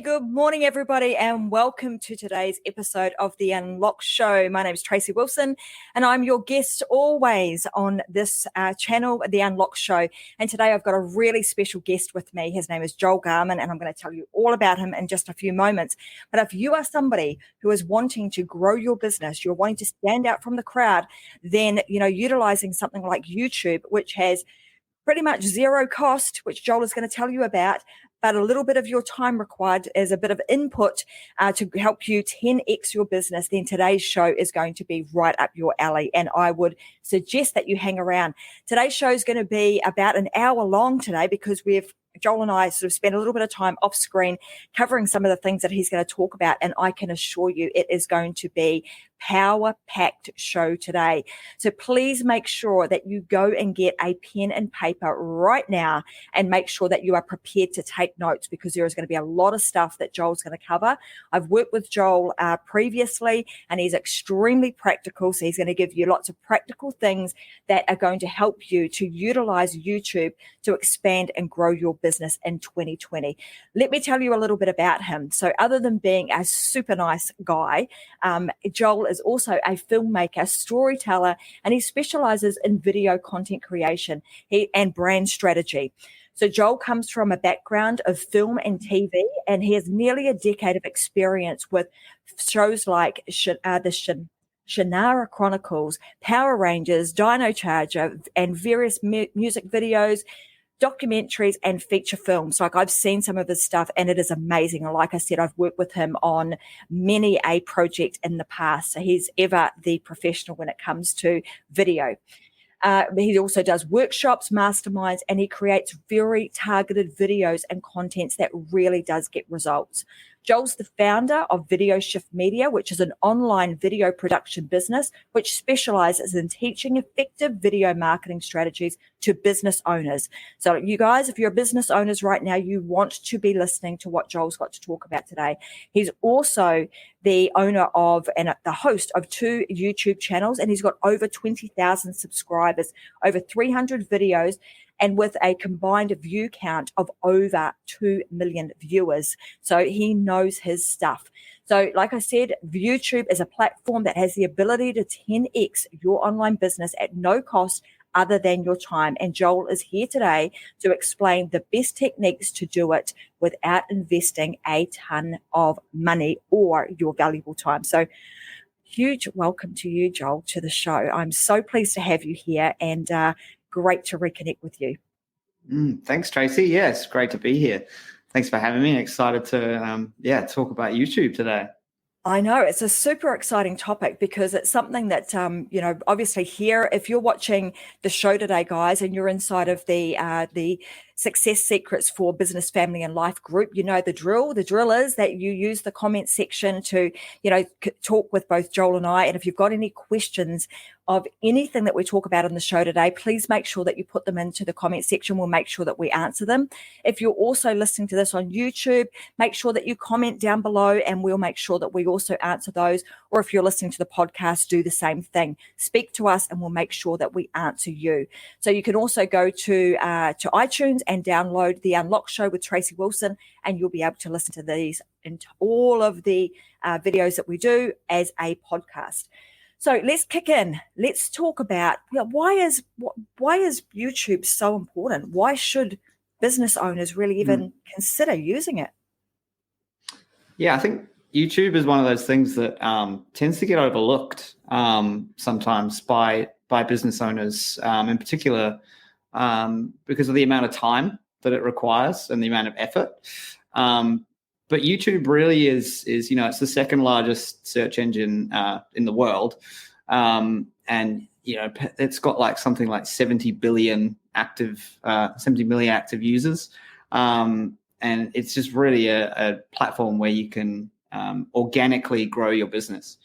good morning, everybody, and welcome to today's episode of The Unlock Show. My name is Tracy Wilson, and I'm your guest always on this channel, The Unlock Show. And today I've got a really special guest with me. His name is Joel Garman, and I'm going to tell you all about him in just a few moments. But if you are somebody who is wanting to grow your business, you're wanting to stand out from the crowd, then, utilizing something like YouTube, which has pretty much zero cost, which Joel is going to tell you about, but a little bit of your time required as a bit of input to help you 10x your business, then today's show is going to be right up your alley. And I would suggest that you hang around. Today's show is going to be about an hour long today because Joel and I sort of spent a little bit of time off screen covering some of the things that he's going to talk about. And I can assure you it is going to be power-packed show today. So please make sure that you go and get a pen and paper right now and make sure that you are prepared to take notes because there is going to be a lot of stuff that Joel's going to cover. I've worked with Joel previously and he's extremely practical. So he's going to give you lots of practical things that are going to help you to utilize YouTube to expand and grow your business in 2020. Let me tell you a little bit about him. So other than being a super nice guy, Joel is also a filmmaker, storyteller, and he specializes in video content creation and brand strategy. So Joel comes from a background of film and TV, and he has nearly a decade of experience with shows like the Shannara Chronicles, Power Rangers, Dino Charger, and various music videos, documentaries and feature films. Like I've seen some of his stuff and it is amazing. And like I said, I've worked with him on many a project in the past. So he's ever the professional when it comes to video. He also does workshops, masterminds, and he creates very targeted videos and contents that really does get results. Joel's the founder of Video Shift Media, which is an online video production business which specializes in teaching effective video marketing strategies to business owners. So you guys, if you're business owners right now, you want to be listening to what Joel's got to talk about today. He's also the owner of and the host of 2 YouTube channels, and he's got over 20,000 subscribers, over 300 videos, and with a combined view count of over 2 million viewers. So he knows his stuff. So like I said, YouTube is a platform that has the ability to 10x your online business at no cost other than your time. And Joel is here today to explain the best techniques to do it without investing a ton of money or your valuable time. So huge welcome to you, Joel, to the show. I'm so pleased to have you here and great to reconnect with you. Thanks, Tracy. Yeah, it's great to be here. Thanks for having me. Excited to talk about YouTube today. I know it's a super exciting topic because it's something that, obviously here, if you're watching the show today, guys, and you're inside of the Success Secrets for Business, Family and Life group, you know the drill. The drill is that you use the comment section to, talk with both Joel and I. And if you've got any questions of anything that we talk about in the show today, please make sure that you put them into the comment section. We'll make sure that we answer them. If you're also listening to this on YouTube, make sure that you comment down below and we'll make sure that we also answer those. Or if you're listening to the podcast, do the same thing. Speak to us and we'll make sure that we answer you. So you can also go to iTunes and download The Unlock Show with Tracy Wilson, and you'll be able to listen to these and all of the videos that we do as a podcast. So let's kick in. Let's talk about why is YouTube so important? Why should business owners really even consider using it? Yeah, I think YouTube is one of those things that tends to get overlooked sometimes by business owners, in particular because of the amount of time that it requires and the amount of effort. But YouTube really is it's the second largest search engine in the world, and it's got something like 70 million active users, and it's just really a platform where you can organically grow your business.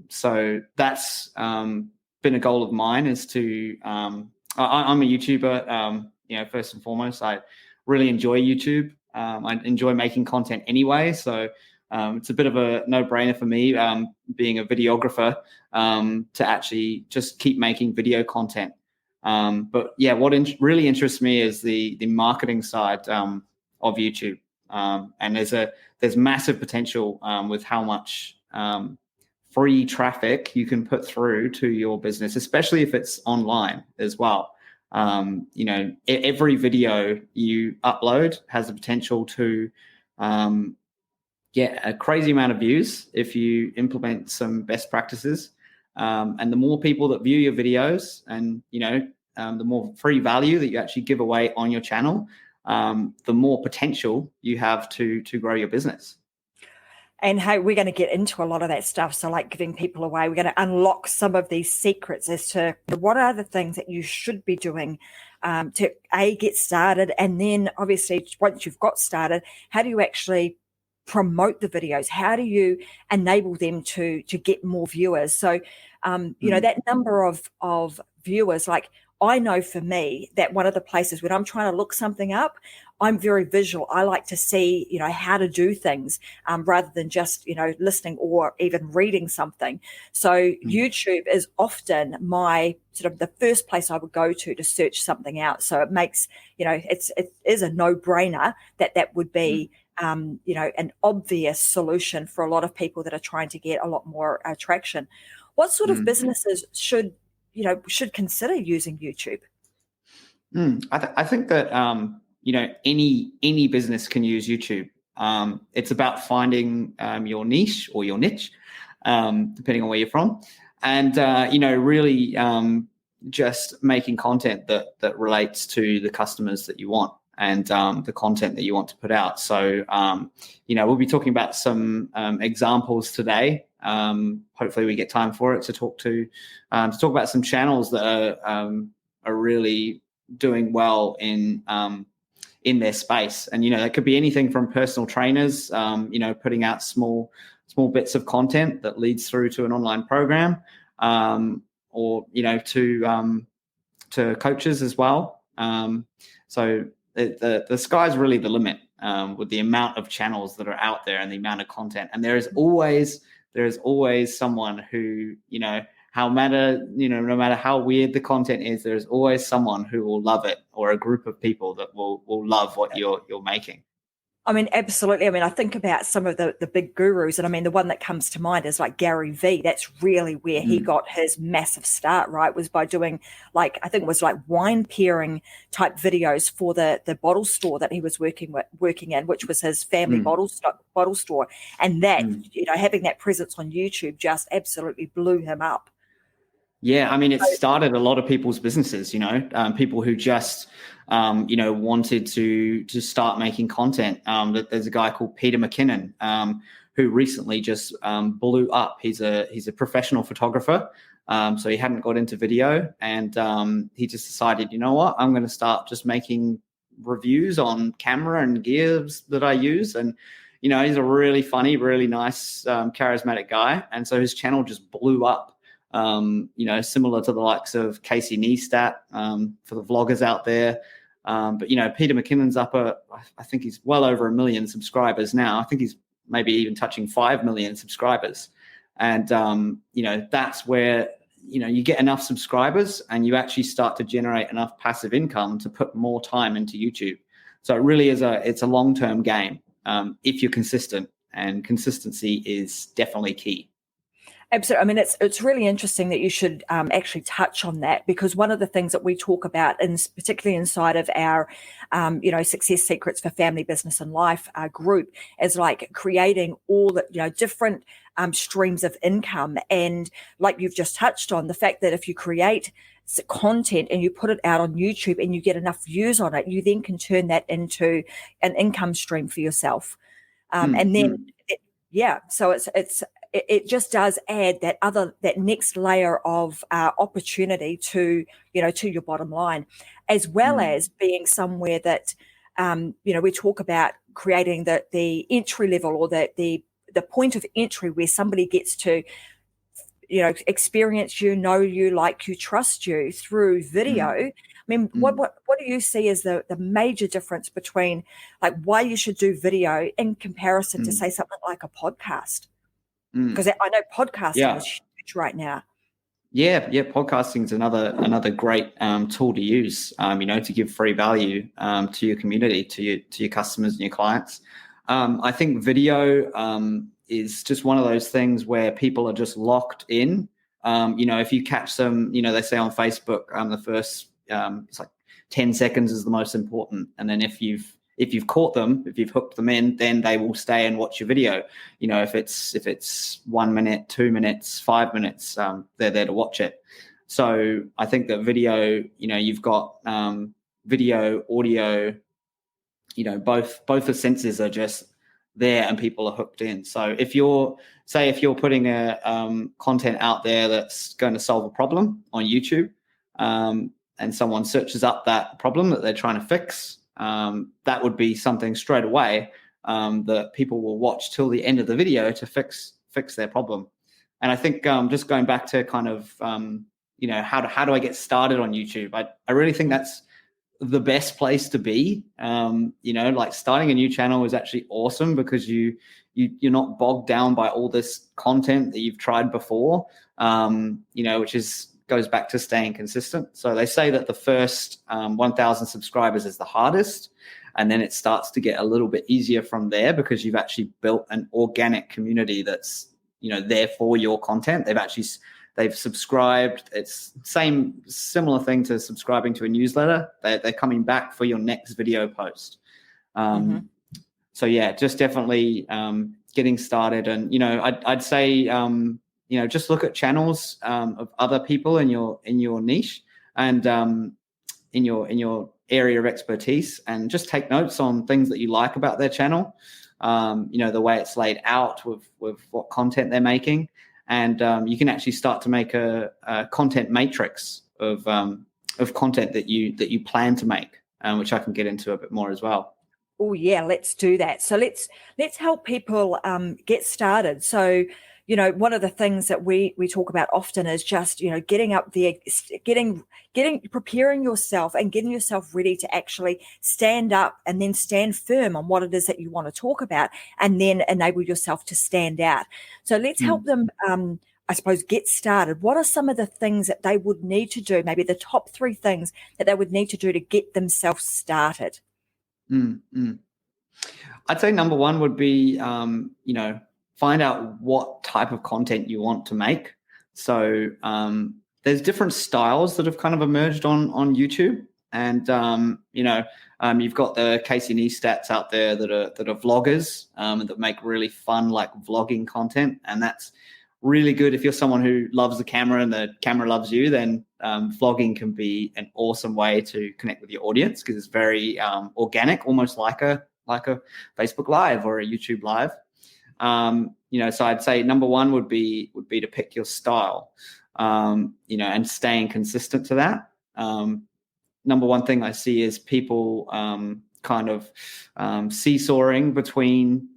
So that's been a goal of mine is to I'm a YouTuber. First and foremost, I really enjoy YouTube. I enjoy making content anyway, so it's a bit of a no-brainer for me, being a videographer, to actually just keep making video content. But yeah, what really interests me is the marketing side of YouTube. And there's massive potential with how much free traffic you can put through to your business, especially if it's online as well. Every video you upload has the potential to get a crazy amount of views if you implement some best practices. And the more people that view your videos, and the more free value that you actually give away on your channel, the more potential you have to grow your business. And hey, we're going to get into a lot of that stuff. So like giving people away, we're going to unlock some of these secrets as to what are the things that you should be doing to get started. And then obviously once you've got started, how do you actually promote the videos? How do you enable them to get more viewers? So, that number of viewers, like I know for me that one of the places when I'm trying to look something up, I'm very visual. I like to see, how to do things rather than just, listening or even reading something. So YouTube is often my sort of the first place I would go to search something out. So it makes, it is a no-brainer that would be, an obvious solution for a lot of people that are trying to get a lot more traction. What sort of businesses should consider using YouTube? I think that any business can use YouTube. It's about finding your niche or your niche, depending on where you're from, and really just making content that relates to the customers that you want and the content that you want to put out. So we'll be talking about some examples today. Hopefully we get time for it to talk about some channels that are really doing well in their space. And that could be anything from personal trainers putting out small bits of content that leads through to an online program, or to coaches as well. So the sky's really the limit with the amount of channels that are out there and the amount of content. And there is always someone who, no matter how weird the content is, there's always someone who will love it, or a group of people that will love what you're making. I mean, absolutely. I mean, I think about some of the big gurus, and I mean, the one that comes to mind is like Gary V. That's really where he got his massive start, right? Was by doing I think it was like wine pairing type videos for the bottle store that he was working in, which was his family bottle store. And that, having that presence on YouTube just absolutely blew him up. Yeah, I mean, it started a lot of people's businesses, people who just, wanted to start making content. There's a guy called Peter McKinnon who recently just blew up. He's a professional photographer, so he hadn't got into video, and he just decided, you know what, I'm going to start just making reviews on camera and gears that I use. And he's a really funny, really nice, charismatic guy, and so his channel just blew up. Similar to the likes of Casey Neistat for the vloggers out there. But Peter McKinnon's I think he's well over 1 million subscribers now. I think he's maybe even touching 5 million subscribers. And, that's where, you get enough subscribers and you actually start to generate enough passive income to put more time into YouTube. So it really is it's a long-term game if you're consistent, and consistency is definitely key. Absolutely. I mean, it's really interesting that you should actually touch on that, because one of the things that we talk about, and particularly inside of our, Success Secrets for Family, Business and Life group, is like creating all the, different streams of income. And like you've just touched on, the fact that if you create content and you put it out on YouTube and you get enough views on it, you then can turn that into an income stream for yourself. And then, so it just does add that next layer of opportunity to your bottom line, as well as being somewhere that, we talk about creating the entry level, or the point of entry where somebody gets to, experience you, know you, like you, trust you through video. I mean, what do you see as the major difference between like why you should do video in comparison to say something like a podcast? Because I know podcasting is huge right now. Yeah, podcasting is another great tool to use. To give free value to your community, to your customers and your clients. I think video is just one of those things where people are just locked in. If you catch them, they say on Facebook, the first it's like 10 seconds is the most important, and then if you've caught them, if you've hooked them in, then they will stay and watch your video. If it's 1 minute, 2 minutes, 5 minutes, they're there to watch it. So I think that video, you've got video, audio, both the senses are just there and people are hooked in. So if you're putting a content out there that's going to solve a problem on YouTube, and someone searches up that problem that they're trying to fix, that would be something straight away that people will watch till the end of the video to fix their problem. And I think just going back to kind of how do I get started on YouTube? I really think that's the best place to be. Like starting a new channel is actually awesome because you're not bogged down by all this content that you've tried before, which goes back to staying consistent. So they say that the first 1,000 subscribers is the hardest, and then it starts to get a little bit easier from there because you've actually built an organic community that's there for your content. They've subscribed. It's similar thing to subscribing to a newsletter. They're coming back for your next video post. So yeah, just definitely getting started. And I'd say just look at channels of other people in your niche and in your area of expertise, and just take notes on things that you like about their channel. The way it's laid out with what content they're making. And you can actually start to make a content matrix of content that you plan to make, which I can get into a bit more as well. Oh yeah, let's do that. So let's help people get started. So one of the things that we talk about often is just getting up there, preparing yourself and getting yourself ready to actually stand up and then stand firm on what it is that you want to talk about, and then enable yourself to stand out. So let's help them, I suppose, get started. What are some of the things that they would need to do? Maybe the top 3 things that they would need to do to get themselves started. I'd say number 1 would be, find out what type of content you want to make. So there's different styles that have kind of emerged on YouTube, and you've got the Casey Neistats out there that are vloggers that make really fun like vlogging content, and that's really good if you're someone who loves the camera and the camera loves you. Then vlogging can be an awesome way to connect with your audience because it's very organic, almost like a Facebook Live or a YouTube Live. So I'd say number 1 would be to pick your style, and staying consistent to that. Number 1 thing I see is people kind of seesawing between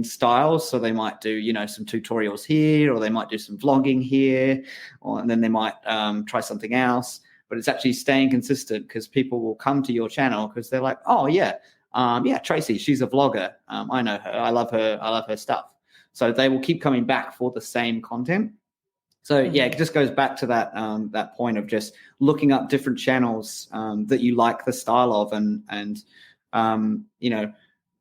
styles. So they might do, some tutorials here, or they might do some vlogging here, and then they might try something else. But it's actually staying consistent because people will come to your channel because they're like, oh yeah, Tracy, she's a vlogger. I know her. I love her stuff. So they will keep coming back for the same content. So yeah, it just goes back to that point of just looking up different channels that you like the style of, and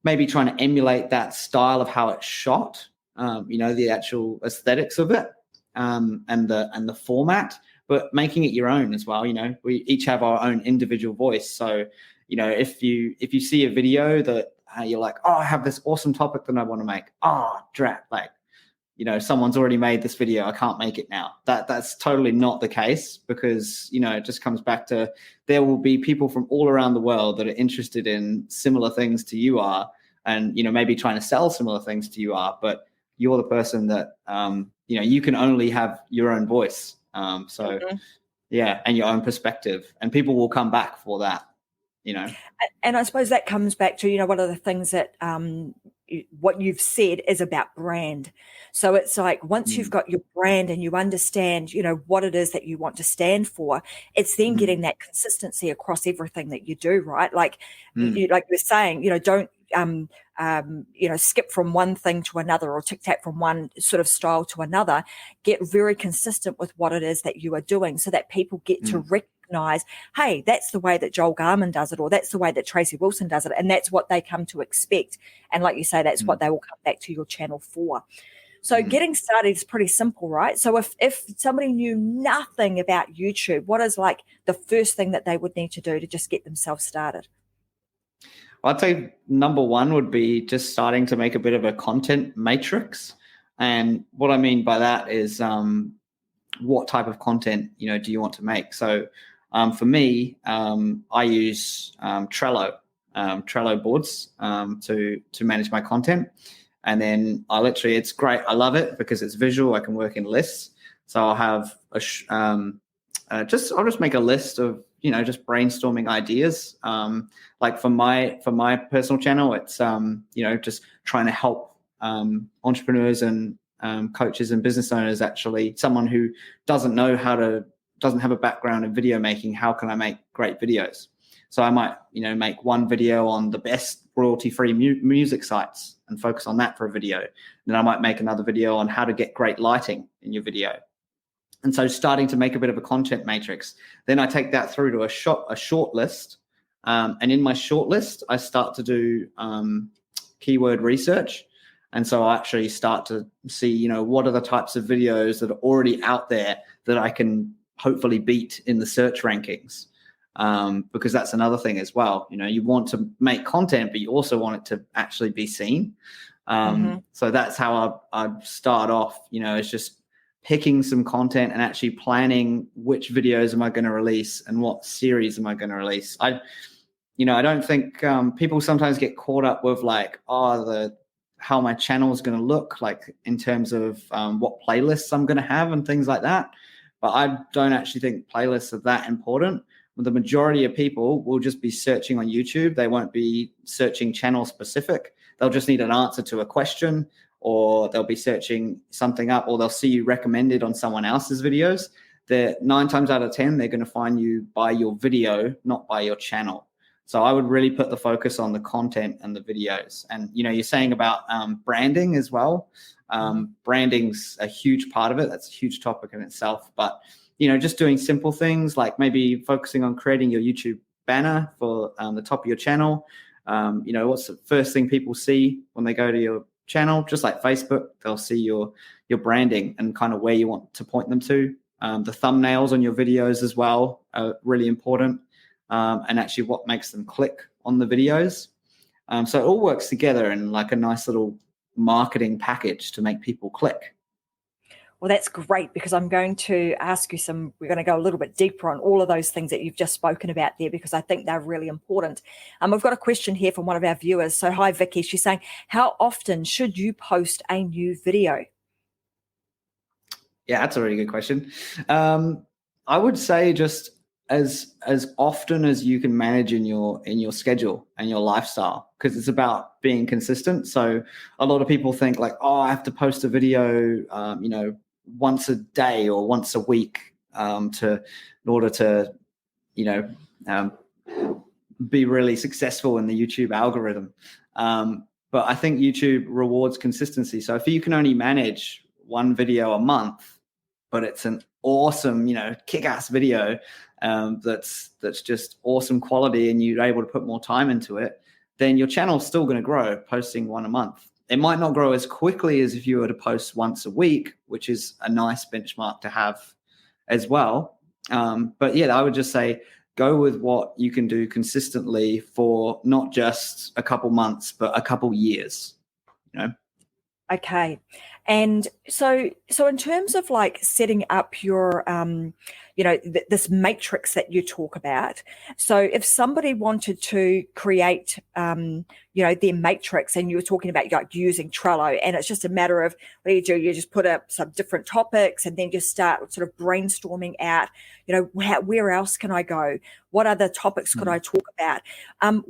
maybe trying to emulate that style of how it's shot. The actual aesthetics of it, and the format, but making it your own as well. We each have our own individual voice. So if you see a video that you're like, oh, I have this awesome topic that I want to make. Oh, drat, someone's already made this video. I can't make it now. That's totally not the case, because, it just comes back to there will be people from all around the world that are interested in similar things to you are, and, maybe trying to sell similar things to you are, but you're the person that, you can only have your own voice. Yeah, and your own perspective, and people will come back for that. And I suppose that comes back to, one of the things that what you've said is about brand. So it's like once you've got your brand and you understand, what it is that you want to stand for, it's then getting that consistency across everything that you do, right? Like, like you're saying, skip from one thing to another or tic-tac from one sort of style to another. Get very consistent with what it is that you are doing so that people get to recognize, hey, that's the way that Joel Garman does it, or that's the way that Tracy Wilson does it. And that's what they come to expect. And like you say, that's what they will come back to your channel for. So getting started is pretty simple, right? So if somebody knew nothing about YouTube, what is like the first thing that they would need to do to just get themselves started? I'd say number one would be just starting to make a bit of a content matrix. And what I mean by that is what type of content, do you want to make? So for me, I use Trello boards to manage my content. And then it's great. I love it because it's visual. I can work in lists. So I'll have I'll just make a list of, just brainstorming ideas. Like for my personal channel, it's, just trying to help entrepreneurs and coaches and business owners, actually someone who doesn't have a background in video making. How can I make great videos? So I might, make one video on the best royalty-free music sites and focus on that for a video. Then I might make another video on how to get great lighting in your video. And so starting to make a bit of a content matrix. Then I take that through to a short list. And in my short list, I start to do keyword research. And so I actually start to see, what are the types of videos that are already out there that I can hopefully beat in the search rankings. Because that's another thing as well. You want to make content, but you also want it to actually be seen. So that's how I start off, is just picking some content and actually planning which videos am I going to release and what series am I going to release. I don't think people sometimes get caught up with like, how my channel is going to look like in terms of what playlists I'm going to have and things like that. But I don't actually think playlists are that important. The majority of people will just be searching on YouTube. They won't be searching channel specific. They'll just need an answer to a question, or they'll be searching something up, or they'll see you recommended on someone else's videos. They're 9 times out of 10, they're going to find you by your video, not by your channel. So I would really put the focus on the content and the videos. And, you're saying about branding as well. Branding's a huge part of it. That's a huge topic in itself. But just doing simple things like maybe focusing on creating your YouTube banner for the top of your channel. What's the first thing people see when they go to your channel? Just like Facebook, they'll see your branding and kind of where you want to point them to. The thumbnails on your videos as well are really important, and actually what makes them click on the videos. So it all works together in like a nice little marketing package to make people click. Well, that's great, because I'm going to ask you we're going to go a little bit deeper on all of those things that you've just spoken about there, because I think they're really important. I've got a question here from one of our viewers. So hi, Vicky. She's saying, how often should you post a new video? Yeah, that's a really good question. I would say just as often as you can manage in your schedule and your lifestyle, because it's about being consistent. So a lot of people think like, I have to post a video, once a day or once a week in order to be really successful in the YouTube algorithm. But I think YouTube rewards consistency. So if you can only manage one video a month, but it's an awesome, kick-ass video that's just awesome quality, and you're able to put more time into it, then your channel's still going to grow posting one a month. It might not grow as quickly as if you were to post once a week, which is a nice benchmark to have as well. But yeah, I would just say go with what you can do consistently for not just a couple months, but a couple years, Okay. And so in terms of like setting up your, this matrix that you talk about. So if somebody wanted to create, their matrix, and you were talking about like using Trello, and it's just a matter of what do? You just put up some different topics and then just start sort of brainstorming out, where else can I go? What other topics could I talk about? And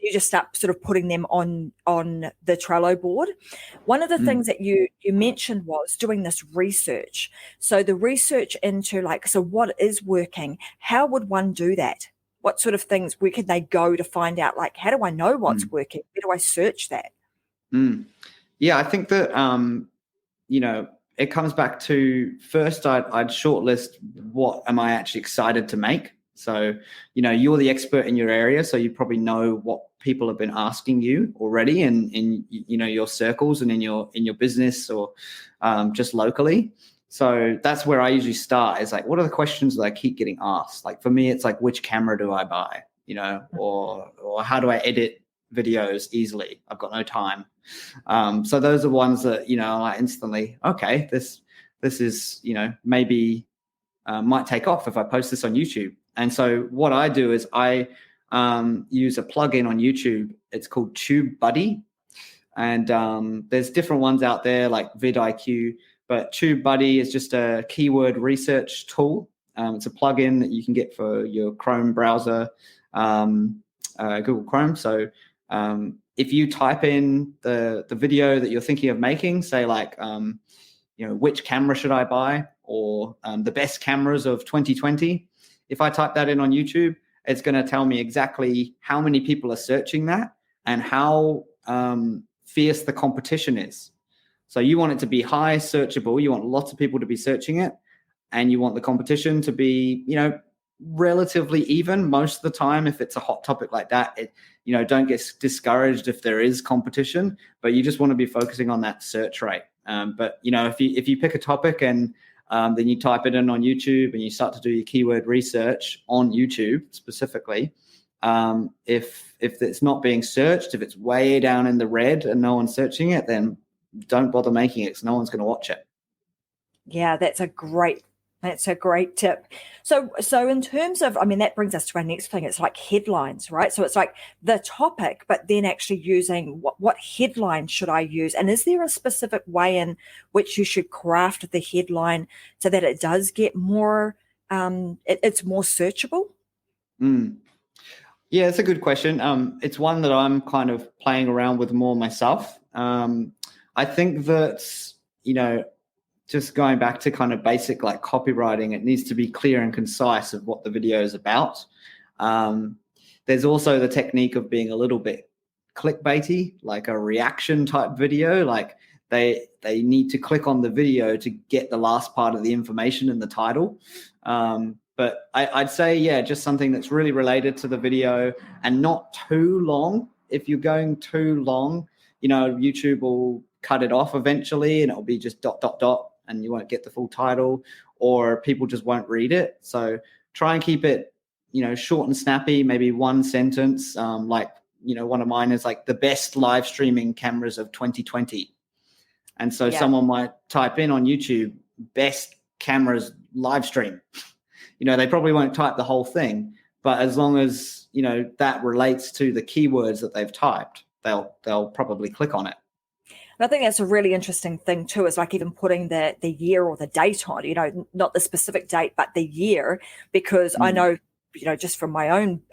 you just start sort of putting them on the Trello board. One of the things that you mentioned was doing this research. So the research into what is working, how would one do that? what sort of things, where can they go to find out, like, how do I know what's working? Where do I search that? Yeah, I think that, it comes back to, first I'd shortlist what am I actually excited to make. So, you're the expert in your area, so you probably know what people have been asking you already in your circles and in your business, or just locally. So that's where I usually start, is like, what are the questions that I keep getting asked? Like, for me, it's like, which camera do I buy? Or how do I edit videos easily? I've got no time. So those are ones that, I instantly, okay, this is, maybe might take off if I post this on YouTube. And so what I do is I use a plugin on YouTube. It's called TubeBuddy. And there's different ones out there like vidIQ, but TubeBuddy is just a keyword research tool. It's a plugin that you can get for your Chrome browser, Google Chrome. So if you type in the video that you're thinking of making, say like, which camera should I buy, or the best cameras of 2020, if I type that in on YouTube, it's going to tell me exactly how many people are searching that and how fierce the competition is. So you want it to be high searchable. You want lots of people to be searching it, and you want the competition to be, relatively even most of the time. If it's a hot topic like that, don't get discouraged if there is competition, but you just want to be focusing on that search rate. But if you pick a topic and then you type it in on YouTube and you start to do your keyword research on YouTube specifically, if it's not being searched, if it's way down in the red and no one's searching it, then don't bother making it, because no one's going to watch it. Yeah, that's a great tip. So in terms of, that brings us to our next thing. It's like headlines, right? So it's like the topic, but then actually using what headline should I use? And is there a specific way in which you should craft the headline so that it does get more, it's more searchable? Yeah, it's a good question. It's one that I'm kind of playing around with more myself. I think that, just going back to kind of basic like copywriting, it needs to be clear and concise of what the video is about. There's also the technique of being a little bit clickbaity, like a reaction type video. Like they need to click on the video to get the last part of the information in the title. But I'd say, yeah, just something that's really related to the video and not too long. If you're going too long, YouTube will cut it off eventually, and it'll be just ... and you won't get the full title, or people just won't read it. So try and keep it, short and snappy, maybe one sentence. One of mine is like, the best live streaming cameras of 2020. And so someone might type in on YouTube, best cameras live stream. They probably won't type the whole thing, but as long as, that relates to the keywords that they've typed, they'll probably click on it. And I think that's a really interesting thing too, is like even putting the year or the date on, not the specific date, but the year, because I know, just from my own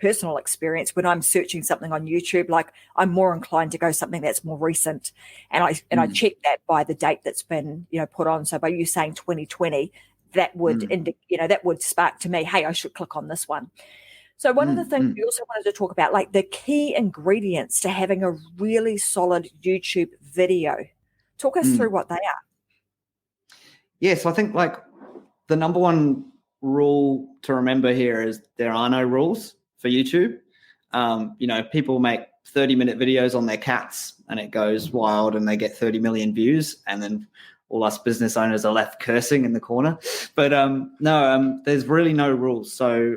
personal experience, when I'm searching something on YouTube, like I'm more inclined to go something that's more recent. And I check that by the date that's been, put on. So by you saying 2020, that would that would spark to me, hey, I should click on this one. So one of the things we also wanted to talk about, like the key ingredients to having a really solid YouTube video. Talk us through what they are. Yeah, so I think like the number one rule to remember here is there are no rules for YouTube. People make 30-minute videos on their cats and it goes wild and they get 30 million views, and then all us business owners are left cursing in the corner. But there's really no rules. So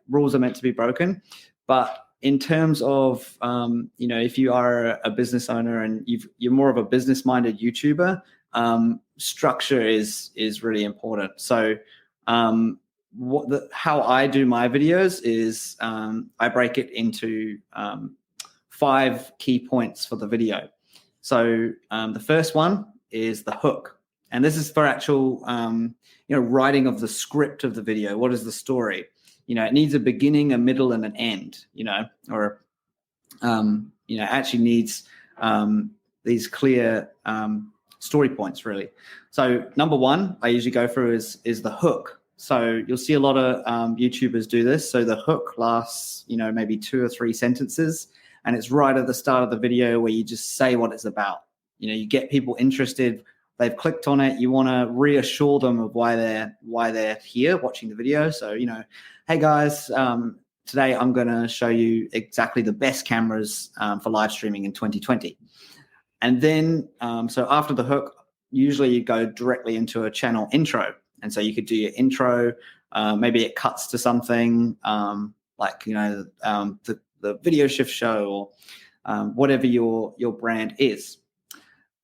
rules are meant to be broken. But in terms of, if you are a business owner and you're more of a business-minded YouTuber, structure is really important. So how I do my videos is I break it into 5 key points for the video. So the first one is the hook. And this is for actual, writing of the script of the video. What is the story? It needs a beginning, a middle, and an end, actually needs these clear story points, really. So number one, I usually go through is the hook. So you'll see a lot of YouTubers do this. So the hook lasts, maybe 2 or 3 sentences, and it's right at the start of the video where you just say what it's about. You get people interested. They've clicked on it. You want to reassure them of why they're here watching the video. So, hey guys, today I'm going to show you exactly the best cameras for live streaming in 2020. And then, so after the hook, usually you go directly into a channel intro. And so you could do your intro. Maybe it cuts to something like, the Video Shift show or whatever your brand is.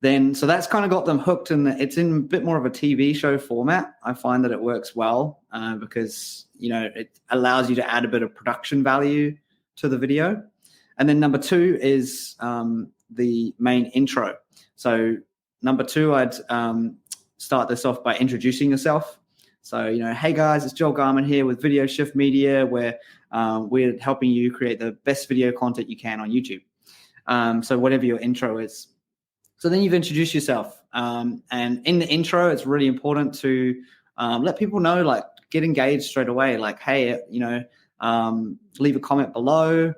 Then, so that's kind of got them hooked, and it's in a bit more of a TV show format. I find that it works well because, it allows you to add a bit of production value to the video. And then number 2 is the main intro. So number 2, I'd start this off by introducing yourself. So, hey guys, it's Joel Garman here with Video Shift Media, where we're helping you create the best video content you can on YouTube. So whatever your intro is. So then you've introduced yourself. And in the intro, it's really important to let people know, like, get engaged straight away. Like, hey, leave a comment below,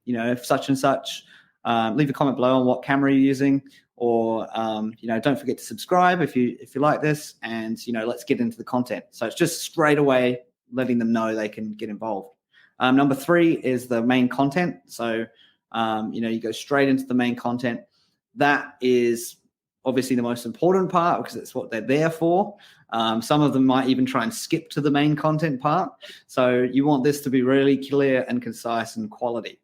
if such and such, leave a comment below on what camera you're using, or, don't forget to subscribe if you like this, and, let's get into the content. So it's just straight away letting them know they can get involved. Number 3 is the main content. So, you go straight into the main content. That is obviously the most important part because it's what they're there for. Some of them might even try and skip to the main content part. So you want this to be really clear and concise and quality.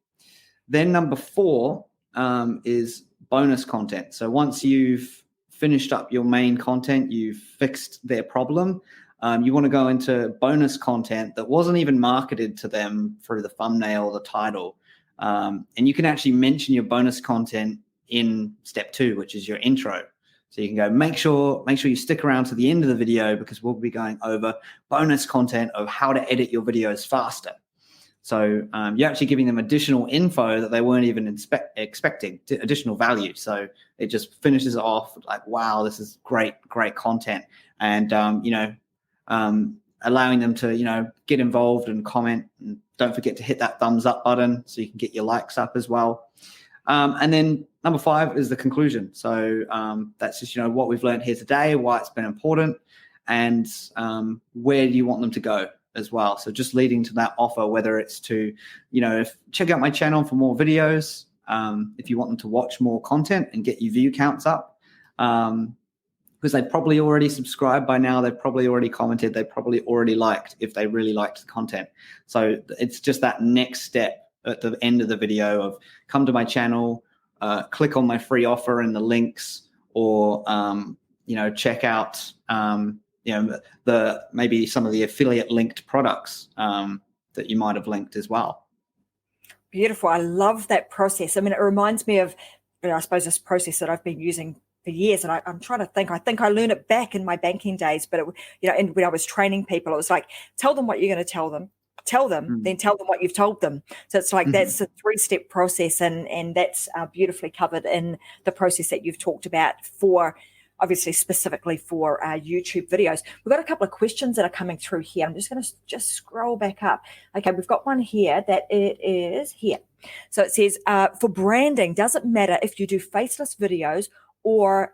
Then number 4 is bonus content. So once you've finished up your main content, you've fixed their problem, you want to go into bonus content that wasn't even marketed to them through the thumbnail or the title. And you can actually mention your bonus content in step 2, which is your intro. So you can go, make sure you stick around to the end of the video because we'll be going over bonus content of how to edit your videos faster. So you're actually giving them additional info that they weren't even expecting, additional value. So it just finishes off like, wow, this is great content. And, allowing them to, get involved and comment. And don't forget to hit that thumbs up button so you can get your likes up as well. And then number 5 is the conclusion. So that's just, what we've learned here today, why it's been important, and where do you want them to go as well. So just leading to that offer, whether it's to, check out my channel for more videos, if you want them to watch more content and get your view counts up, because they probably already subscribed by now, they've probably already commented, they probably already liked if they really liked the content. So it's just that next step at the end of the video of come to my channel, click on my free offer in the links, or check out maybe some of the affiliate linked products that you might have linked as well. Beautiful. I love that process. I mean, it reminds me of, I suppose, this process that I've been using for years, and I'm trying to think. I think I learned it back in my banking days, but and when I was training people, it was like, tell them what you're going to tell them, then tell them what you've told them. So it's like that's a 3-step process, and that's beautifully covered in the process that you've talked about for, obviously specifically for YouTube videos. We've got a couple of questions that are coming through here. I'm just going to scroll back up. Okay, we've got one here that it is here. So it says, for branding, does it matter if you do faceless videos, or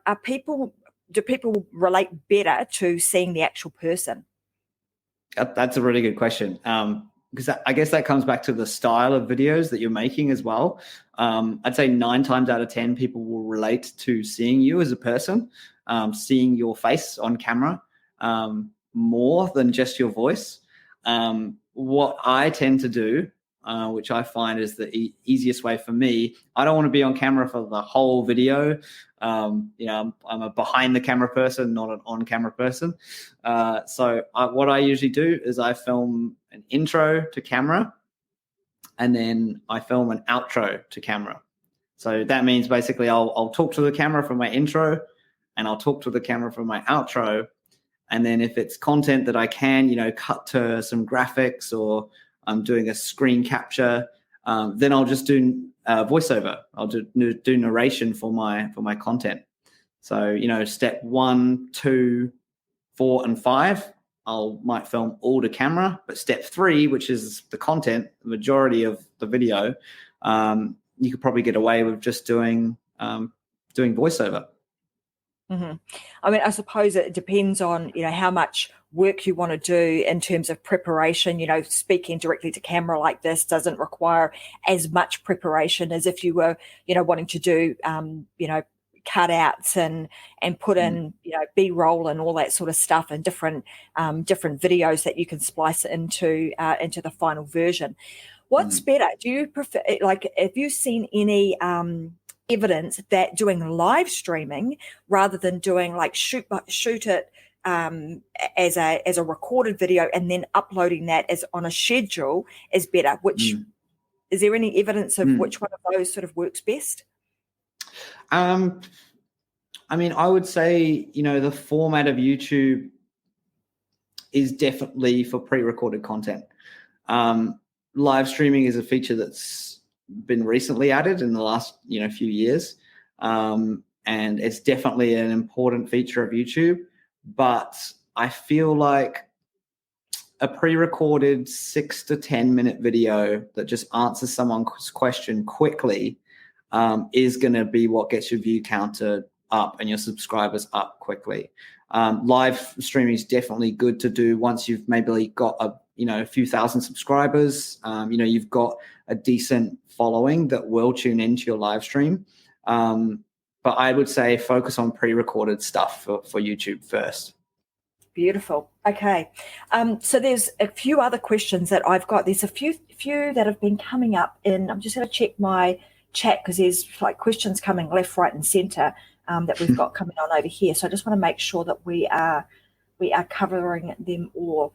do people relate better to seeing the actual person? That's a really good question. Because I guess that comes back to the style of videos that you're making as well. I'd say 9 times out of 10, people will relate to seeing you as a person, seeing your face on camera more than just your voice. What I tend to do, which I find is the easiest way for me, I don't want to be on camera for the whole video. I'm a behind the camera person, not an on camera person. So what I usually do is I film an intro to camera, and then I film an outro to camera. So that means basically I'll talk to the camera for my intro, and I'll talk to the camera for my outro. And then if it's content that I can, cut to some graphics, or I'm doing a screen capture, then I'll just do voiceover. I'll do narration for my content. So, step 1, 2, 4, and 5 might film all to camera, but step 3, which is the content, the majority of the video, you could probably get away with just doing voiceover. Mm-hmm. I mean, I suppose it depends on, how much work you want to do in terms of preparation. Speaking directly to camera like this doesn't require as much preparation as if you were, wanting to do, cutouts and put in, B-roll and all that sort of stuff, and different videos that you can splice into the final version. What's better? Do you prefer, have you seen any evidence that doing live streaming rather than doing shoot it as a recorded video and then uploading that as on a schedule is better? Which is there any evidence of which one of those sort of works best? I mean, I would say, the format of YouTube is definitely for pre-recorded content. Live streaming is a feature that's been recently added in the last, few years. And it's definitely an important feature of YouTube. But I feel like a pre-recorded 6 to 10 minute video that just answers someone's question quickly is going to be what gets your view counter up and your subscribers up quickly. Live streaming is definitely good to do once you've maybe got a few thousand subscribers. You've got a decent following that will tune into your live stream. But I would say focus on pre-recorded stuff for YouTube first. Beautiful. Okay. So there's a few other questions that I've got. There's a few that have been coming up I'm just going to check my chat because there's questions coming left, right, and center that we've got coming on over here. So I just want to make sure that we are covering them all.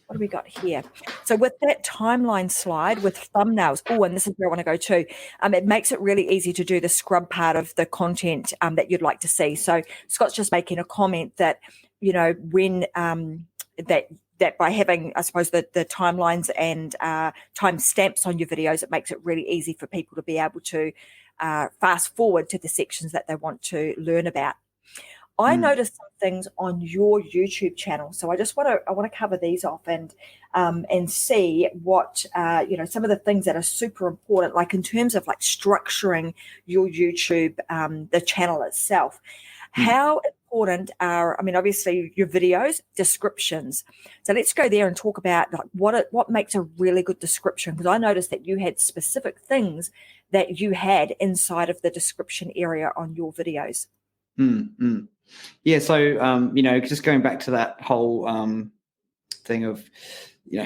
What do we got here? So with that timeline slide with thumbnails, and this is where I want to go to, it makes it really easy to do the scrub part of the content that you'd like to see. So Scott's just making a comment that, when that by having, I suppose, the timelines and time stamps on your videos, it makes it really easy for people to be able to fast forward to the sections that they want to learn about. I noticed some things on your YouTube channel, so I want to cover these off and see what some of the things that are super important, like in terms of structuring your YouTube, the channel itself. How important are, obviously your videos, descriptions. So let's go there and talk about what makes a really good description, because I noticed that you had specific things that you had inside of the description area on your videos. Yeah, so just going back to that whole thing of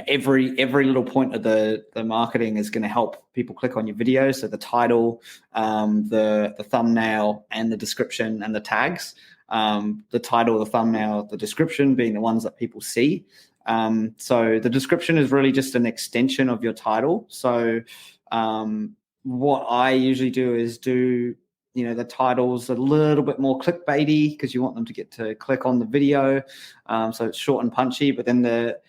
every little point of the marketing is going to help people click on your video. So the title, the thumbnail, and the description and the tags. The title, the thumbnail, the description being the ones that people see. So the description is really just an extension of your title. So what I usually do is the title's a little bit more clickbaity because you want them to get to click on the video. So it's short and punchy, but then the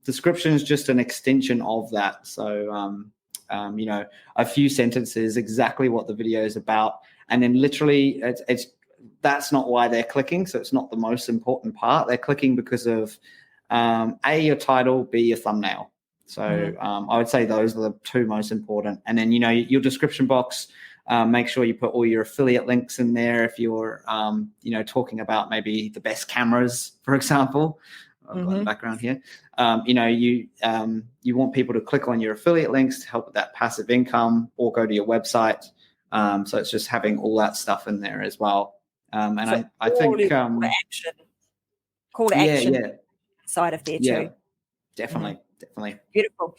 description is just an extension of that. So, a few sentences, exactly what the video is about. And then literally that's not why they're clicking. So it's not the most important part. They're clicking because of A, your title, B, your thumbnail. So I would say those are the two most important. And then, your description box, make sure you put all your affiliate links in there. If you're, talking about maybe the best cameras, for example, I've got the background here. You want people to click on your affiliate links to help with that passive income or go to your website. So it's just having all that stuff in there as well. And so I think call to action side of there too. Yeah, definitely. Definitely. Beautiful.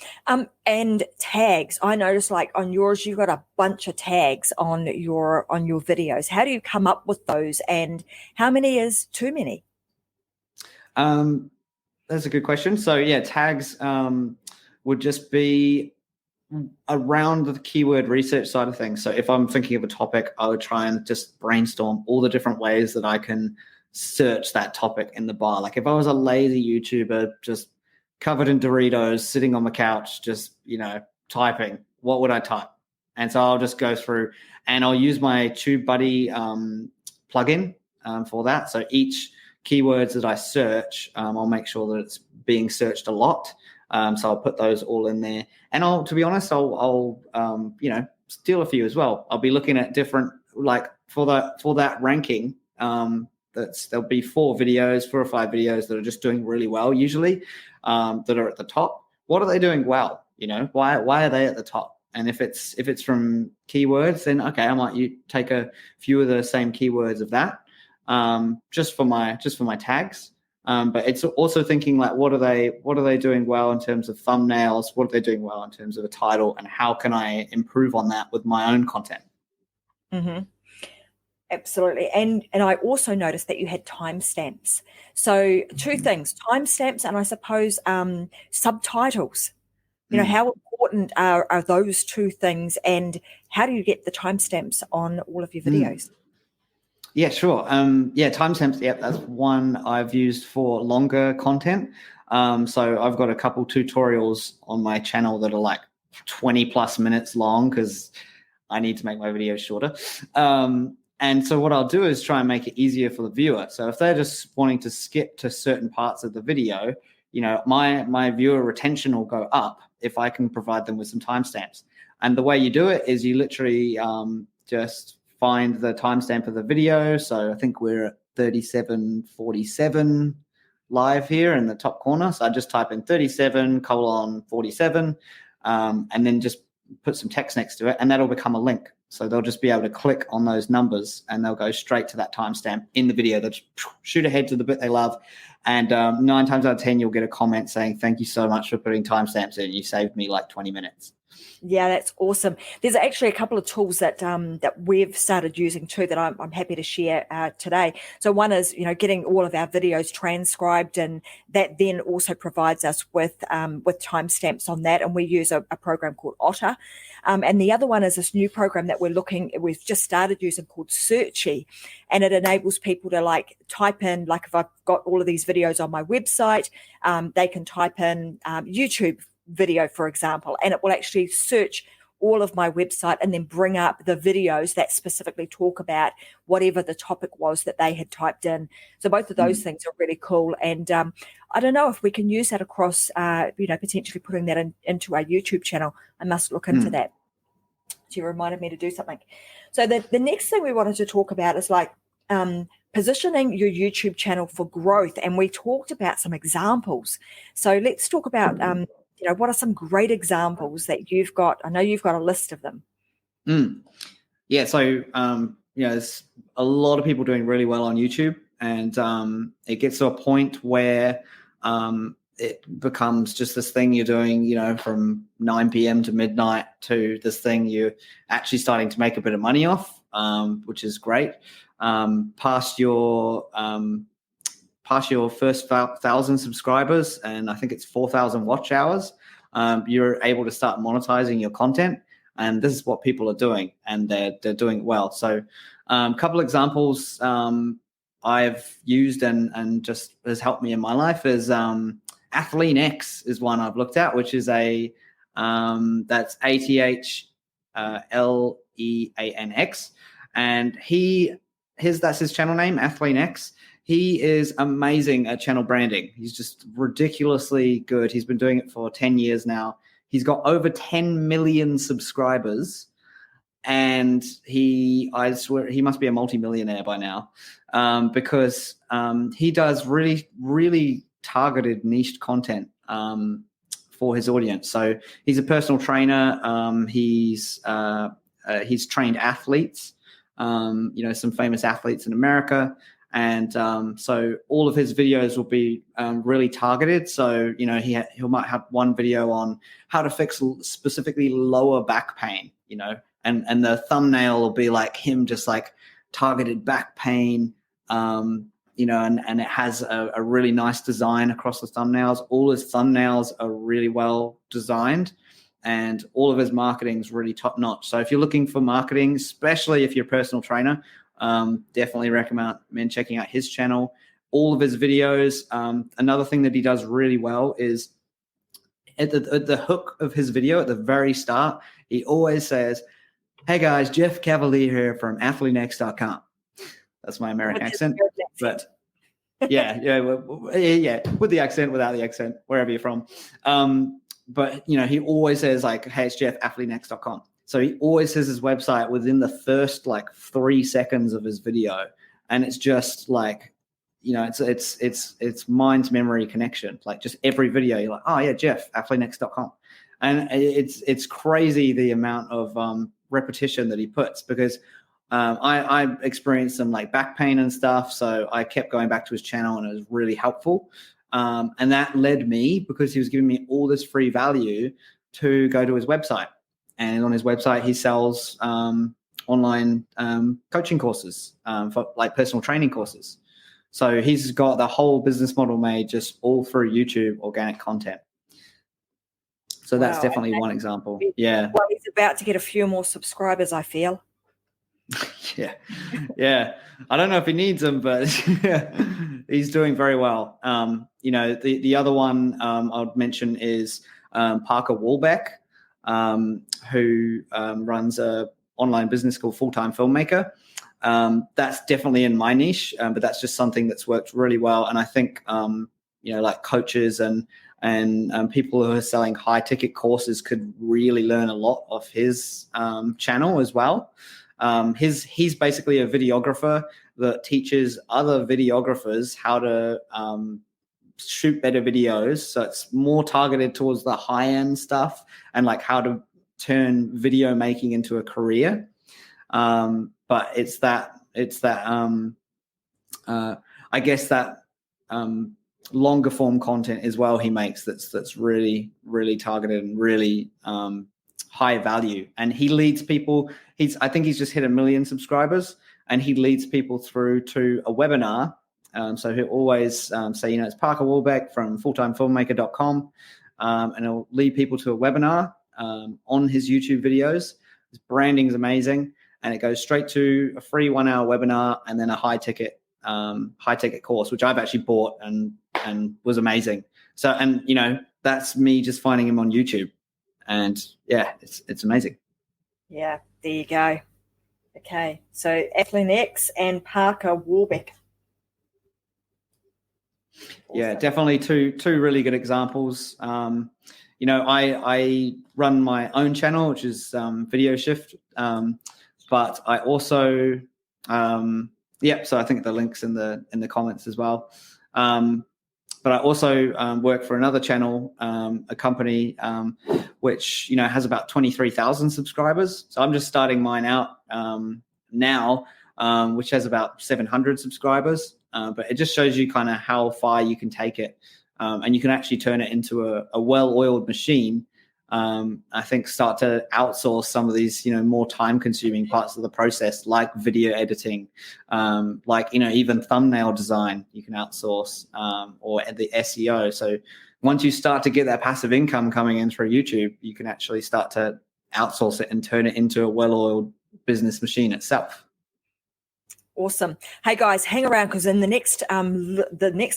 And tags. I noticed on yours, you've got a bunch of tags on your videos. How do you come up with those, and how many is too many? That's a good question. So tags would just be around the keyword research side of things. So if I'm thinking of a topic, I would try and just brainstorm all the different ways that I can search that topic in the bar. Like if I was a lazy YouTuber, just covered in Doritos, sitting on the couch, just, typing, what would I type? And so I'll just go through and I'll use my TubeBuddy plugin for that. So each keywords that I search, I'll make sure that it's being searched a lot. So I'll put those all in there. And to be honest, I'll steal a few as well. I'll be looking at different, like for that ranking, there'll be 4 or 5 videos that are just doing really well usually, that are at the top. What are they doing well? Why are they at the top? And if it's from keywords, then okay, I might take a few of the same keywords of that, just for my tags. But it's also thinking like, what are they doing well in terms of thumbnails? What are they doing well in terms of a title? And how can I improve on that with my own content? Mm-hmm. Absolutely. And I also noticed that you had timestamps. So 2 things, timestamps and I suppose subtitles. How important are those 2 things, and how do you get the timestamps on all of your videos? Yeah, sure. Timestamps. Yeah, that's one I've used for longer content. So I've got a couple tutorials on my channel that are like 20 plus minutes long because I need to make my videos shorter. And so what I'll do is try and make it easier for the viewer. So if they're just wanting to skip to certain parts of the video, my viewer retention will go up if I can provide them with some timestamps. And the way you do it is you literally just find the timestamp of the video. So I think we're at 37:47 live here in the top corner. So I just type in 37:47, and then just put some text next to it, and that'll become a link. So they'll just be able to click on those numbers and they'll go straight to that timestamp in the video. They'll just shoot ahead to the bit they love. And 9 times out of 10, you'll get a comment saying, thank you so much for putting timestamps in. You saved me like 20 minutes. Yeah, that's awesome. There's actually a couple of tools that we've started using too that I'm happy to share today. So one is, getting all of our videos transcribed, and that then also provides us with timestamps on that. And we use a program called Otter. And the other one is this new program that we've just started using called Searchy, and it enables people to like type in, like if I've got all of these videos on my website, they can type in YouTube video, for example, and it will actually search all of my website and then bring up the videos that specifically talk about whatever the topic was that they had typed in. So both of those things are really cool. And I don't know if we can use that across, potentially putting that into our YouTube channel. I must look into that. So you reminded me to do something. So the next thing we wanted to talk about is like positioning your YouTube channel for growth. And we talked about some examples. So let's talk about what are some great examples that you've got? I know you've got a list of them. Yeah, so there's a lot of people doing really well on YouTube, and it gets to a point where it becomes just this thing you're doing, from 9 p.m. to midnight to this thing you're actually starting to make a bit of money off, which is great. Past your first 1,000 subscribers, and I think it's 4,000 watch hours, you're able to start monetizing your content. And this is what people are doing, and they're doing it well. So a couple examples I've used and just has helped me in my life is Athlean X is one I've looked at, which is that's ATHLEANX, and that's his channel name, Athlean X. He is amazing at channel branding. He's just ridiculously good. He's been doing it for 10 years now. He's got over 10 million subscribers, and I swear he must be a multimillionaire by now, because he does really, really targeted niched content for his audience. So he's a personal trainer. He's trained athletes, some famous athletes in America. And so all of his videos will be really targeted. So, he might have one video on how to fix specifically lower back pain, and the thumbnail will be like him just like targeted back pain, and it has a really nice design across the thumbnails. All his thumbnails are really well designed, and all of his marketing is really top notch. So if you're looking for marketing, especially if you're a personal trainer, definitely recommend checking out his channel, all of his videos. Another thing that he does really well is at the hook of his video at the very start, he always says, "Hey guys, Jeff Cavalier here from athleanx.com." That's my American With accent. your But yeah, with the accent, without the accent, wherever you're from. But he always says like, "Hey, it's Jeff, athletenext.com." So he always says his website within the first like 3 seconds of his video, and it's just like, it's mind memory connection. Like just every video, you're like, "Oh yeah, Jeff, athletenext.com," and it's crazy the amount of repetition that he puts, because I experienced some like back pain and stuff, so I kept going back to his channel, and it was really helpful. And that led me, because he was giving me all this free value, to go to his website. And on his website, he sells online coaching courses for like personal training courses. So he's got the whole business model made just all through YouTube organic content. So that's definitely one example. Yeah. Well, he's about to get a few more subscribers, I feel. Yeah. I don't know if he needs them, but he's doing very well. The other one I'd mention is Parker Wolbeck, who runs a online business called Full-Time Filmmaker. That's definitely in my niche, but that's just something that's worked really well. And I think, like coaches and people who are selling high ticket courses could really learn a lot of his channel as well. He's basically a videographer that teaches other videographers how to shoot better videos. So it's more targeted towards the high end stuff, and like how to turn video making into a career. But it's that I guess that longer form content as well he makes that's really, really targeted and really high value. And he leads people. I think he's just hit 1 million subscribers, and he leads people through to a webinar. So he'll always say, it's Parker Wolbeck from fulltimefilmmaker.com, and he'll lead people to a webinar on his YouTube videos. His branding is amazing, and it goes straight to a free 1 hour webinar and then a high ticket course, which I've actually bought and was amazing. So, and that's me just finding him on YouTube, and yeah, it's amazing. Yeah, there you go. Okay, so AthleteNext and Parker Wolbeck. Awesome. Yeah, definitely two really good examples. I run my own channel, which is Video Shift, but I also so I think the link's in the comments as well. But I also work for another channel, a company which has about 23,000 subscribers. So I'm just starting mine out now, which has about 700 subscribers. But it just shows you kind of how far you can take it, and you can actually turn it into a well-oiled machine. I think start to outsource some of these, more time-consuming parts of the process, like video editing, even thumbnail design. You can outsource, or the SEO. So once you start to get that passive income coming in through YouTube, you can actually start to outsource it and turn it into a well-oiled business machine itself. Awesome. Hey guys, hang around, because in the next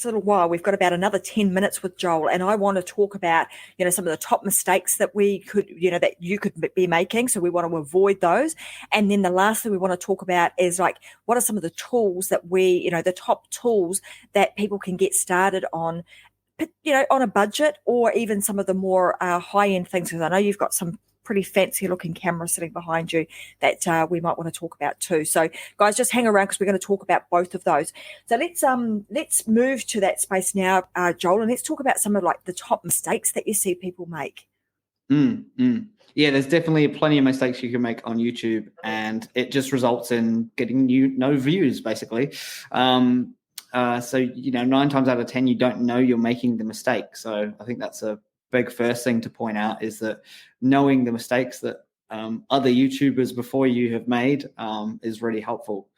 little while, we've got about another 10 minutes with Joel, and I want to talk about, some of the top mistakes that we could, that you could be making. So we want to avoid those. And then the last thing we want to talk about is like, what are some of the tools that the top tools that people can get started on, on a budget, or even some of the more high end things. Because I know you've got some pretty fancy looking camera sitting behind you that we might want to talk about too. So guys, just hang around, because we're going to talk about both of those. So let's move to that space now, Joel, and let's talk about some of like the top mistakes that you see people make. Yeah, there's definitely plenty of mistakes you can make on YouTube, and it just results in getting no views basically. So 9 times out of 10 you don't know you're making the mistake. So I think that's a big first thing to point out, is that knowing the mistakes that other YouTubers before you have made is really helpful.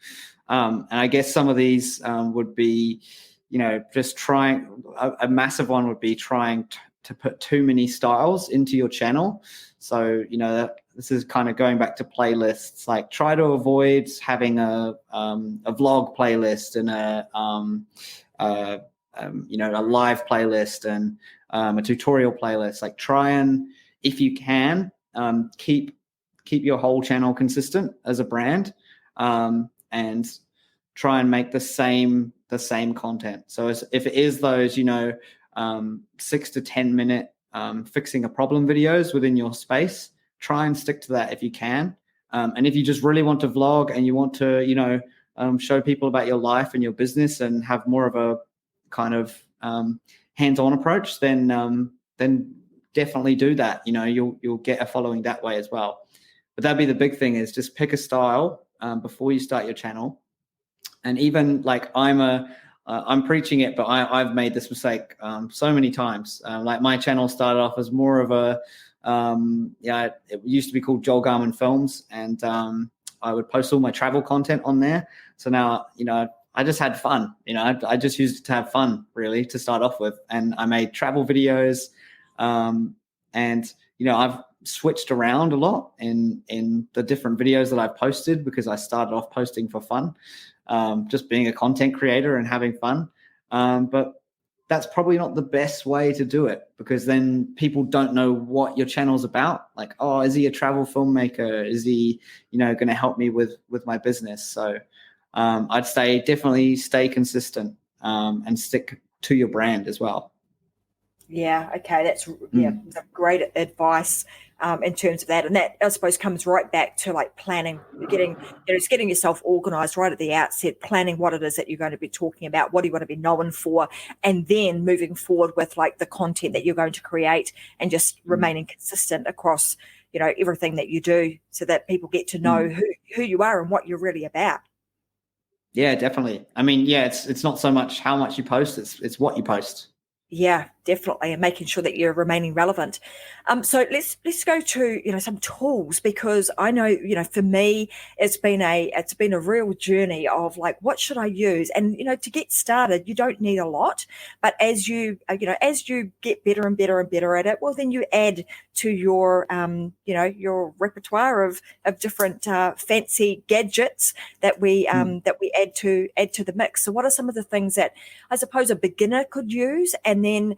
And I guess some of these would be, just trying, a massive one would be trying to put too many styles into your channel. So, this is kind of going back to playlists. Like, try to avoid having a vlog playlist and a live playlist and a tutorial playlist. Like, try and, if you can, keep your whole channel consistent as a brand, and try and make the same content. So if it is those 6 to 10 minute fixing a problem videos within your space, try and stick to that if you can. And if you just really want to vlog and you want to show people about your life and your business and have more of a kind of hands-on approach, then definitely do that. You'll get a following that way as well. But that'd be the big thing, is just pick a style before you start your channel. And even like I'm preaching it, but I've made this mistake so many times. Like my channel started off as more of a it used to be called Joel Garmin Films, and I would post all my travel content on there. So now I just had fun. I just used it to have fun, really, to start off with. And I made travel videos, and I've switched around a lot in the different videos that I've posted, because I started off posting for fun, just being a content creator and having fun. But that's probably not the best way to do it, because then people don't know what your channel's about. Like, oh, is he a travel filmmaker? Is he, going to help me with my business? So I'd say definitely stay consistent and stick to your brand as well. Yeah, okay, that's great advice in terms of that. And that, I suppose, comes right back to like planning, getting yourself organized right at the outset, planning what it is that you're going to be talking about, what do you want to be known for, and then moving forward with like the content that you're going to create, and just remaining consistent across, everything that you do, so that people get to know who you are and what you're really about. Yeah, definitely. I mean, it's not so much how much you post, it's what you post. Yeah, definitely, and making sure that you're remaining relevant. So let's go to some tools, because I know for me it's been a real journey of like, what should I use? And to get started, you don't need a lot, but as you get better and better and better at it, well, then you add to your your repertoire of different fancy gadgets that we add to the mix. So what are some of the things that I suppose a beginner could use? And then,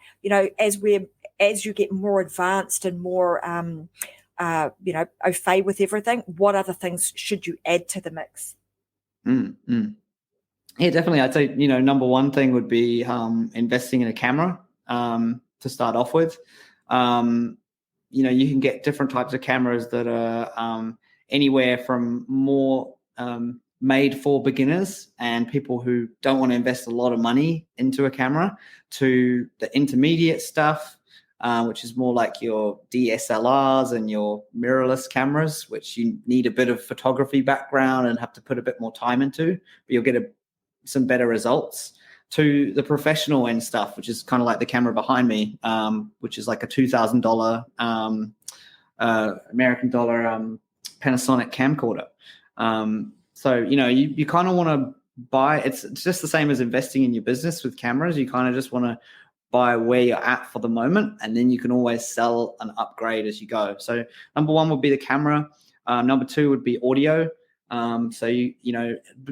as you get more advanced and more, au fait with everything, what other things should you add to the mix? Yeah, definitely. I'd say, number one thing would be investing in a camera to start off with. You can get different types of cameras that are anywhere from more made for beginners and people who don't want to invest a lot of money into a camera, to the intermediate stuff, which is more like your DSLRs and your mirrorless cameras, which you need a bit of photography background and have to put a bit more time into, but you'll get some better results, to the professional end stuff, which is kind of like the camera behind me, which is like a $2,000 American dollar Panasonic camcorder. So, you kind of want to buy, it's just the same as investing in your business with cameras. You kind of just want to buy where you're at for the moment, and then you can always sell an upgrade as you go. So number one would be the camera. Number two would be audio. So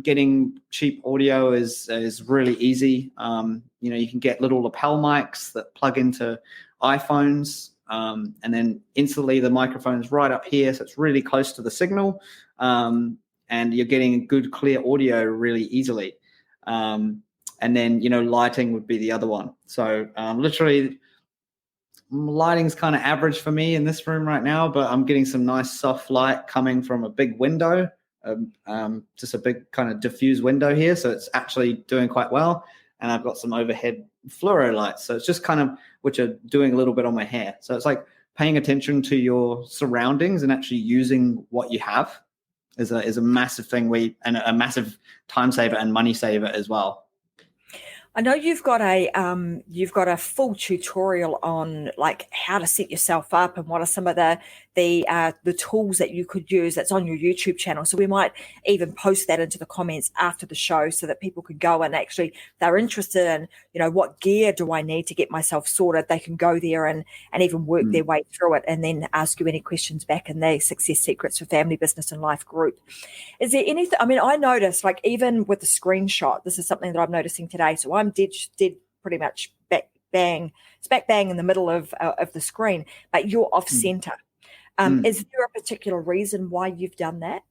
getting cheap audio is really easy. You can get little lapel mics that plug into iPhones, and then instantly the microphone's right up here, so it's really close to the signal. And you're getting good, clear audio really easily. And then, lighting would be the other one. So literally, lighting's kind of average for me in this room right now, but I'm getting some nice soft light coming from a big window, just a big kind of diffuse window here. So it's actually doing quite well. And I've got some overhead fluoro lights. So it's just kind of, which are doing a little bit on my hair. So it's like paying attention to your surroundings and actually using what you have is a massive thing, and a massive time saver and money saver as well. I know you've got a full tutorial on like how to set yourself up and what are some of the tools that you could use. That's on your YouTube channel. So we might even post that into the comments after the show, so that people could go and actually, if they're interested in, what gear do I need to get myself sorted, they can go there and even work their way through it, and then ask you any questions back in the Success Secrets for Family, Business and Life group. Is there anything, I noticed, like even with the screenshot, this is something that I'm noticing today. So I'm dead pretty much back bang in the middle of the screen, but you're off center. Is there a particular reason why you've done that?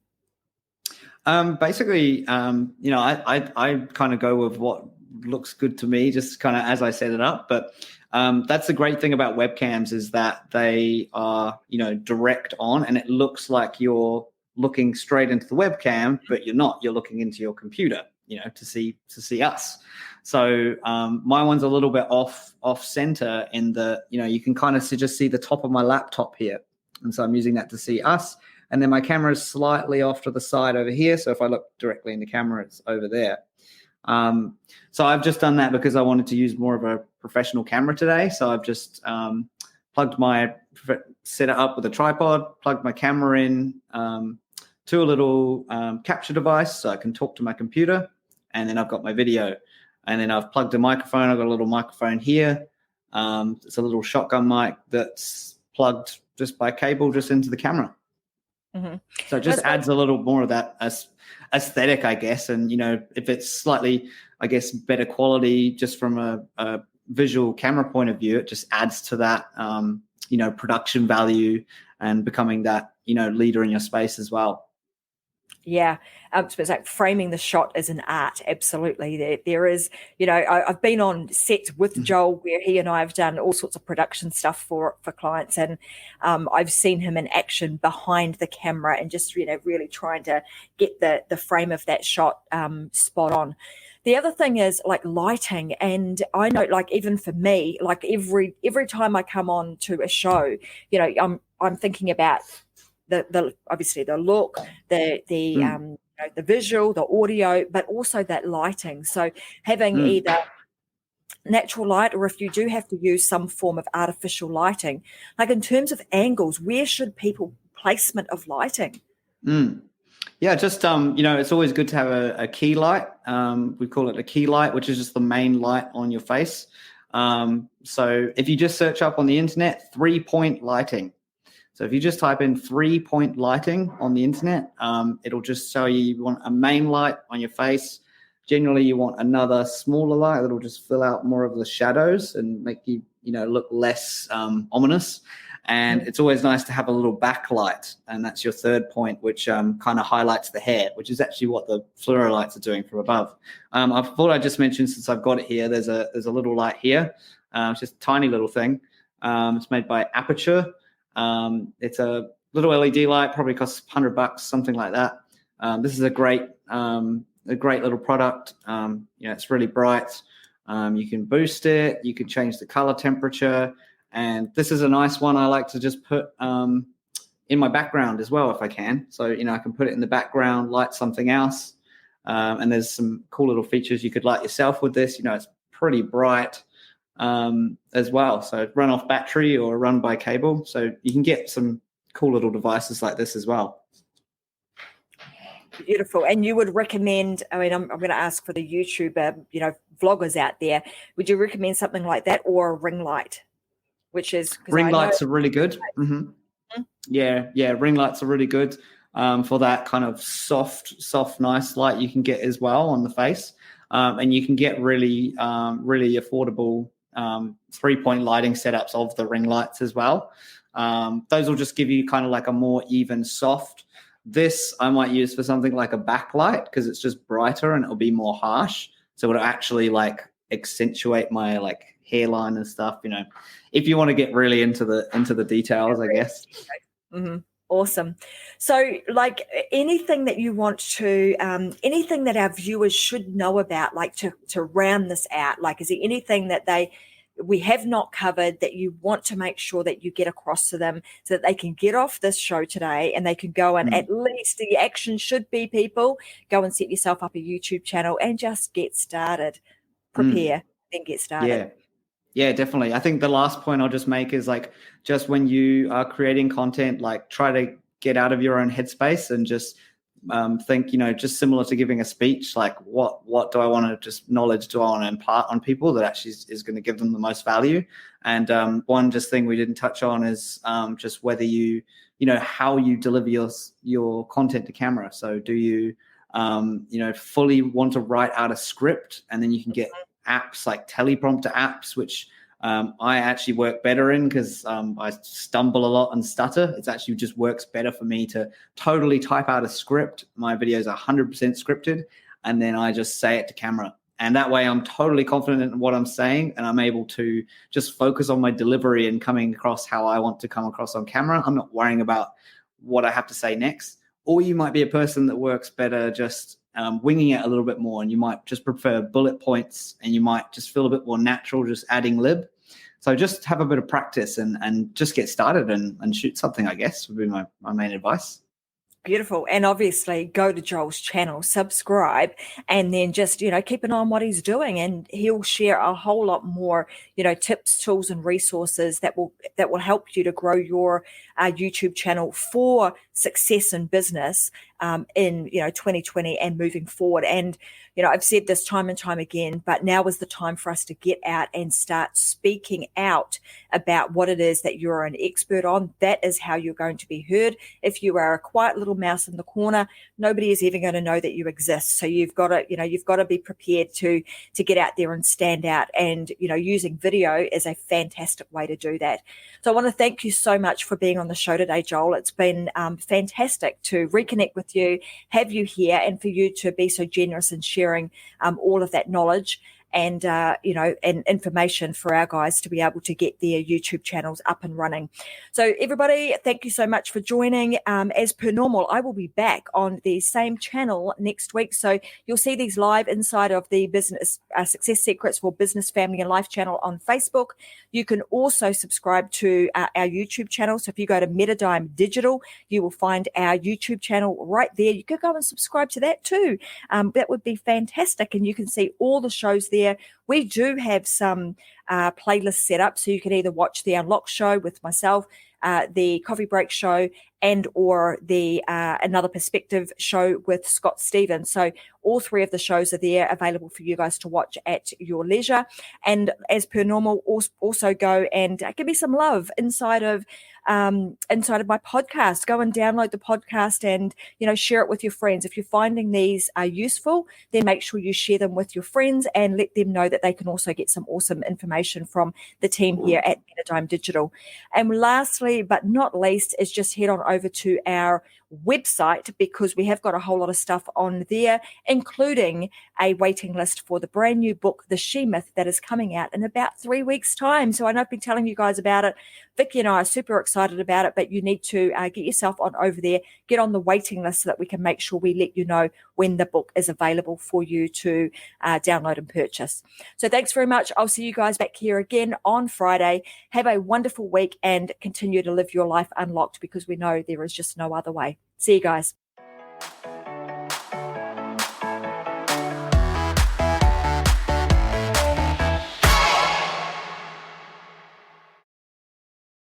Basically, I kind of go with what looks good to me, just kind of as I set it up. But that's the great thing about webcams is that they are, direct on, and it looks like you're looking straight into the webcam, but you're not. You're looking into your computer, to see us. So my one's a little bit off center in the, you can kind of just see the top of my laptop here, and so I'm using that to see us. And then my camera is slightly off to the side over here. So if I look directly in the camera, it's over there. So I've just done that because I wanted to use more of a professional camera today. So I've just set it up with a tripod, plugged my camera in to a little capture device so I can talk to my computer. And then I've got my video. And then I've plugged a microphone. I've got a little microphone here. It's a little shotgun mic that's plugged just by cable just into the camera. Mm-hmm. So it just adds a little more of that aesthetic, I guess. And, if it's slightly, I guess, better quality just from a visual camera point of view, it just adds to that, production value and becoming that, leader in your space as well. Yeah, it's like framing the shot as an art. Absolutely, there is. I've been on set with Joel where he and I have done all sorts of production stuff for clients, and I've seen him in action behind the camera and just really trying to get the frame of that shot spot on. The other thing is like lighting, and I know, like, even for me, like every time I come on to a show, I'm thinking about the obviously the look, the visual, the audio, but also that lighting. So having either natural light, or if you do have to use some form of artificial lighting, like in terms of angles, where should people placement of lighting? Yeah, just it's always good to have a key light. We call it a key light, which is just the main light on your face. So if you just search up on the internet, 3-point lighting. So if you just type in 3-point lighting on the internet, it'll just show you want a main light on your face. Generally, you want another smaller light that'll just fill out more of the shadows and make you, look less ominous. And it's always nice to have a little backlight, and that's your third point, which kind of highlights the hair, which is actually what the fluoro lights are doing from above. I thought I'd just mention, since I've got it here, there's a little light here. It's just a tiny little thing. It's made by Aperture. It's a little LED light, probably costs $100, something like that. This is a great little product. It's really bright. You can boost it. You can change the color temperature. And this is a nice one I like to just put in my background as well if I can. So, I can put it in the background, light something else. And there's some cool little features you could light yourself with this. It's pretty bright as well. So run off battery or run by cable. So you can get some cool little devices like this as well. Beautiful. And you would recommend, I'm going to ask for the YouTube, vloggers out there, would you recommend something like that or a ring light? Which is ring lights are really good. Mm-hmm. Yeah, ring lights are really good for that kind of soft, nice light you can get as well on the face. And you can get really affordable 3-point lighting setups of the ring lights as well. Those will just give you kind of like a more even soft. This I might use for something like a backlight because it's just brighter and it'll be more harsh. So it'll actually like accentuate my like hairline and stuff, if you want to get really into the details, I guess. Mm-hmm. Awesome. So like anything that you want to, anything that our viewers should know about, like to round this out, like is there anything that we have not covered that you want to make sure that you get across to them so that they can get off this show today and they can go and at least the action should be, people, go and set yourself up a YouTube channel and just get started, prepare, then get started. Yeah, definitely. I think the last point I'll just make is like, just when you are creating content, like try to get out of your own headspace and just think, just similar to giving a speech, like what do I want to just knowledge do I want to impart on people that actually is going to give them the most value? And one just thing we didn't touch on is just whether how you deliver your content to camera. So do you, fully want to write out a script and then you can get apps like teleprompter apps, which I actually work better in because I stumble a lot and stutter. It's actually just works better for me to totally type out a script. My videos are 100% scripted, and then I just say it to camera. And that way I'm totally confident in what I'm saying, and I'm able to just focus on my delivery and coming across how I want to come across on camera. I'm not worrying about what I have to say next. Or you might be a person that works better just winging it a little bit more, and you might just prefer bullet points, and you might just feel a bit more natural just adding lib. So just have a bit of practice and just get started and shoot something, I guess, would be my main advice. Beautiful. And obviously go to Joel's channel, subscribe, and then just, keep an eye on what he's doing. And he'll share a whole lot more, tips, tools, and resources that will help you to grow your YouTube channel for success in business in 2020 and moving forward. And I've said this time and time again, but now is the time for us to get out and start speaking out about what it is that you're an expert on. That is how you're going to be heard. If you are a quiet little mouse in the corner, nobody is even going to know that you exist. So you've got to be prepared to get out there and stand out. And using video is a fantastic way to do that. So I want to thank you so much for being on the show today, Joel. It's been fantastic to reconnect with you, have you here, and for you to be so generous in sharing all of that knowledge and and information for our guys to be able to get their YouTube channels up and running. So everybody, thank you so much for joining. As per normal, I will be back on the same channel next week. So you'll see these live inside of the Business Success Secrets for Business, Family and Life channel on Facebook. You can also subscribe to our YouTube channel. So if you go to Metadime Digital, you will find our YouTube channel right there. You could go and subscribe to that too. That would be fantastic. And you can see all the shows there. We do have some playlists set up, so you can either watch the Unlock show with myself, the Coffee Break show, and or the Another Perspective show with Scott Stevens. So all three of the shows are there available for you guys to watch at your leisure. And as per normal, also go and give me some love inside of my podcast. Go and download the podcast and share it with your friends. If you're finding these are useful, then make sure you share them with your friends and let them know that they can also get some awesome information from the team here at Metadime Digital. And lastly, but not least, is just head on over to our website, because we have got a whole lot of stuff on there, including a waiting list for the brand new book, The She Myth, that is coming out in about 3 weeks' time. So I know I've been telling you guys about it. Vicky and I are super excited about it, but you need to get yourself on over there, get on the waiting list so that we can make sure we let you know when the book is available for you to download and purchase. So thanks very much. I'll see you guys back here again on Friday. Have a wonderful week and continue to live your life unlocked, because we know there is just no other way. See you guys.